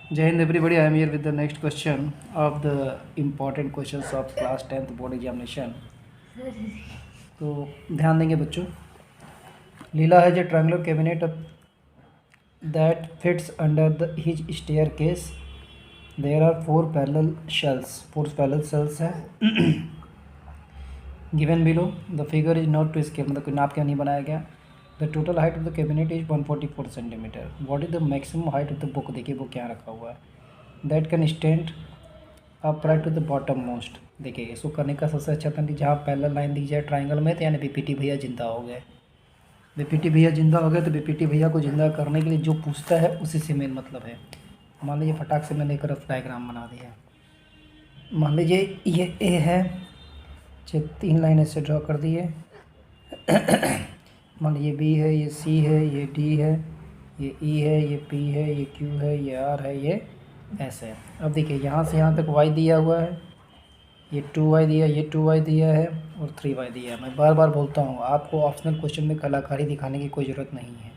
Jai Hind everybody, I am here with the next question of the important questions of class 10th board examination. तो ध्यान देंगे बच्चों। लीला है जो triangular cabinet that fits under his staircase. There are four parallel cells हैं given below. The figure is not to scale, मतलब कोई नाप के नहीं बनाया गया. The total height of the cabinet is 144 centimeter. What is the maximum height of the book? देखिए book क्या रखा हुआ है. That can stand upright to the bottom most. देखिए इसको करने का सबसे अच्छा तरीका, जहाँ पैरेलल लाइन दी जाए ट्राइंगल में, तो यानी बीपीटी भैया जिंदा हो गए. बीपीटी भैया जिंदा हो गए तो बीपीटी भैया को जिंदा करने के लिए जो पूछता है उसी से मेन मतलब है. मान लीजिए फटाक से मैंने एक रफ डायग्राम बना दिया. मान लीजिए ये ए है, 3 लाइन ऐसे ड्रॉ कर दिए. मान लीजिए बी है, ये सी है, ये डी है, ये ई है, ये पी है, ये क्यू है, ये आर है, ये एस है. अब देखिए यहाँ से यहाँ तक वाई दिया हुआ है, ये 2y दिया, ये 2y दिया है और 3y दिया है. मैं बार बार बोलता हूँ आपको ऑप्शनल क्वेश्चन में कलाकारी दिखाने की कोई ज़रूरत नहीं है,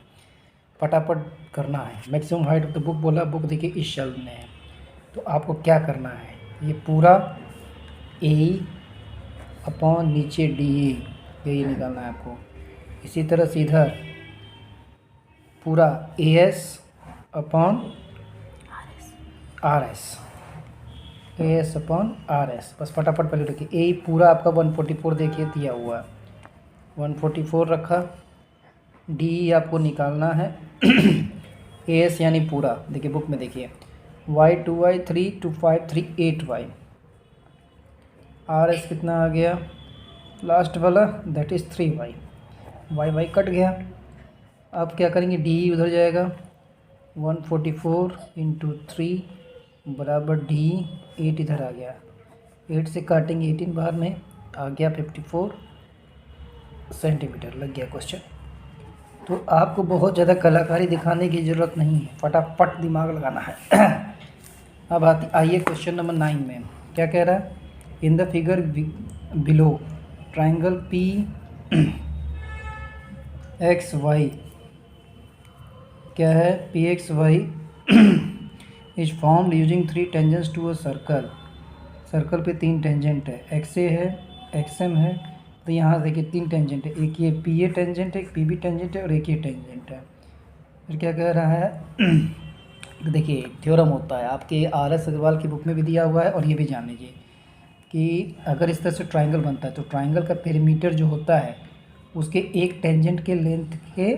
फटाफट करना है. Maximum height of the book बोला, बुक देखिए इस शेल्फ में है, तो आपको क्या करना है, ये पूरा ए अपॉन नीचे डी, यही निकालना है आपको. इसी तरह से इधर पूरा A S upon R S, A S upon R S. बस फटाफट पहले रखिए. ए पूरा आपका 144 देखिए दिया हुआ है, 144 रखा. डी आपको निकालना है ए एस यानी पूरा, देखिए बुक में देखिए Y 2y 3 2 5 3 8y. R S कितना आ गया लास्ट वाला, that is 3y. Y Y cut गया. अब क्या करेंगे, डी उधर जाएगा, 144 इंटू 3 बराबर डी 8 इधर आ गया. 8 से काटेंगे 18 बाहर में आ गया 54 सेंटीमीटर. लग गया क्वेश्चन. तो आपको बहुत ज़्यादा कलाकारी दिखाने की ज़रूरत नहीं है, फटाफट दिमाग लगाना है. अब आइए क्वेश्चन नंबर 9 में क्या कह रहा है. In the figure below triangle P X Y, क्या है, P X Y is formed using 3 tangents to a circle. Circle पे 3 टेंजेंट है, एक्स ए है, एक्स एम है. तो यहाँ देखिए 3 टेंजेंट है, एक ये पी ए टेंजेंट है, एक पी बी टेंजेंट है और एक ये टेंजेंट है. फिर क्या कह रहा है देखिए थ्योरम होता है आपके आर एस अग्रवाल की बुक में भी दिया हुआ है, और ये भी जान लीजिए कि अगर इस तरह से ट्राइंगल बनता है तो ट्राइंगल का पेरीमीटर जो होता है उसके एक टेंजेंट के लेंथ के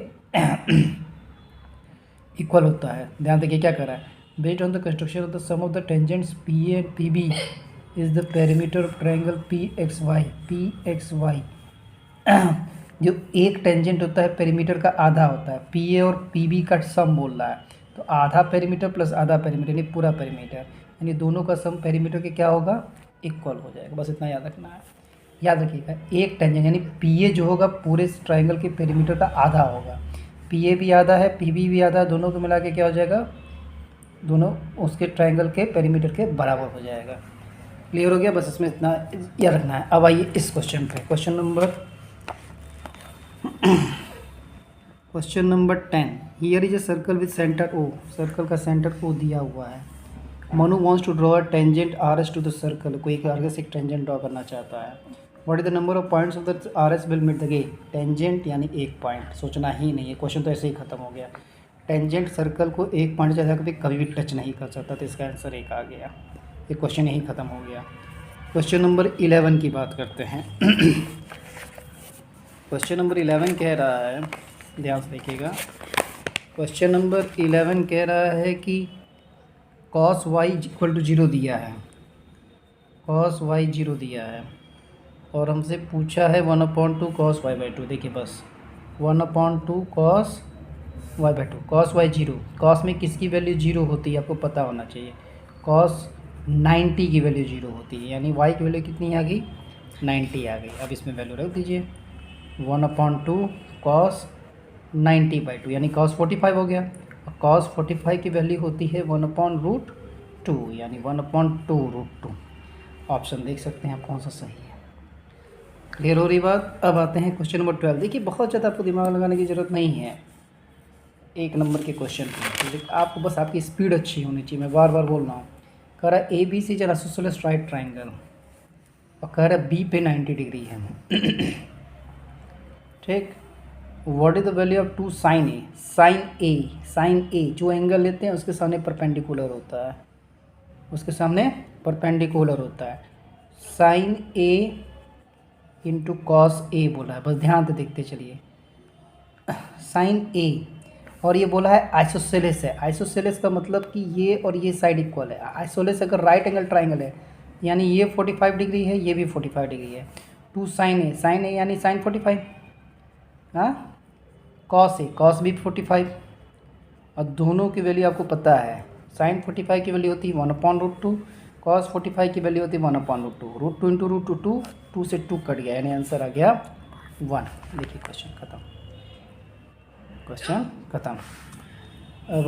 इक्वल होता है. ध्यान देखिए क्या कर रहा है. Based on the construction of the sum of the tangents P A and P B is the perimeter of triangle P X Y. जो एक टेंजेंट होता है पेरीमीटर का आधा होता है, पी ए और पी बी का सम बोल रहा है, तो आधा पेरीमीटर प्लस आधा पेरीमीटर यानी पूरा पेरीमीटर, यानी दोनों का सम पेरीमीटर के क्या होगा, इक्वल हो जाएगा. बस इतना याद रखना है. याद रखिएगा एक टेंजेंट यानी पी ए जो होगा पूरे ट्राइंगल के पेरीमीटर का आधा होगा, पी ए भी आधा है, पी बी भी आधा है, दोनों को मिला के क्या हो जाएगा, दोनों उसके ट्राइंगल के पेरीमीटर के बराबर हो जाएगा. क्लियर हो गया. बस इसमें इतना याद रखना है. अब आइए इस क्वेश्चन पे, question number 10. Here is a circle with centre O. Circle का सेंटर ओ दिया हुआ है. Manu wants to draw a tangent R S to the circle. कोई आगे से एक टेंजेंट ड्रॉ करना चाहता है. What is the number of points of the R S will meet the गे. टेंजेंट यानी एक पॉइंट, सोचना ही नहीं है, क्वेश्चन तो ऐसे ही खत्म हो गया. टेंजेंट सर्कल को एक पॉइंट से ज़्यादा कभी भी टच नहीं कर सकता, तो इसका आंसर एक आ गया. ये क्वेश्चन यही ख़त्म हो गया. क्वेश्चन नंबर 11 की बात करते हैं. क्वेश्चन नंबर 11 कह रहा है, ध्यान से देखिएगा. क्वेश्चन नंबर 11 कह रहा है कि cos y इक्वल टू 0 दिया है, cos y 0 दिया है, और हमसे पूछा है 1/2 cos y बाई 2. देखिए बस 1/2 cos y by 2, cos y 0. cos में किसकी वैल्यू 0 होती है आपको पता होना चाहिए. cos 90 की वैल्यू 0 होती है, यानी y की वैल्यू कितनी आ गई, 90 आ गई. अब इसमें वैल्यू रख दीजिए, 1/2 cos 90 बाई 2 यानी cos 45 हो गया. और cos 45 की वैल्यू होती है 1/√2 यानी 1/2√2. ऑप्शन देख सकते हैं आप कौन सा सही है. क्लियर हो रही बात. अब आते हैं क्वेश्चन नंबर 12. देखिए बहुत ज़्यादा आपको दिमाग लगाने की ज़रूरत नहीं है. 1 नंबर के क्वेश्चन पे। आपको बस आपकी स्पीड अच्छी होनी चाहिए, मैं बार बार बोल रहा हूँ। कह रहा है ABC is an isosceles right triangle और कह रहा है B पे 90 डिग्री है। ठीक, what is the value of 2 sine A. Sine A जो एंगल लेते हैं उसके सामने परपेंडिकुलर होता है, उसके सामने परपेंडिकुलर होता है। Sign A into cos A बोला है, बस ध्यान से देखते चलिए। साइन ए और ये बोला है आइसोसेलेस है। आइसोसेलेस का मतलब कि ये और ये साइड इक्वल है। आइसोसेलेस अगर राइट एंगल ट्राइंगल है यानी ये 45 डिग्री है, ये भी 45 डिग्री है। 2 साइन ए यानी साइन 45, हाँ। कॉस भी 45 और दोनों की वैल्यू आपको पता है। साइन 45 की वैल्यू होती है 1/√2, कॉस 45 की वैल्यू होती है 1/√2। √2 इंटू √2 2 से 2 कट गया यानी आंसर आ गया 1। देखिए क्वेश्चन खत्म। अब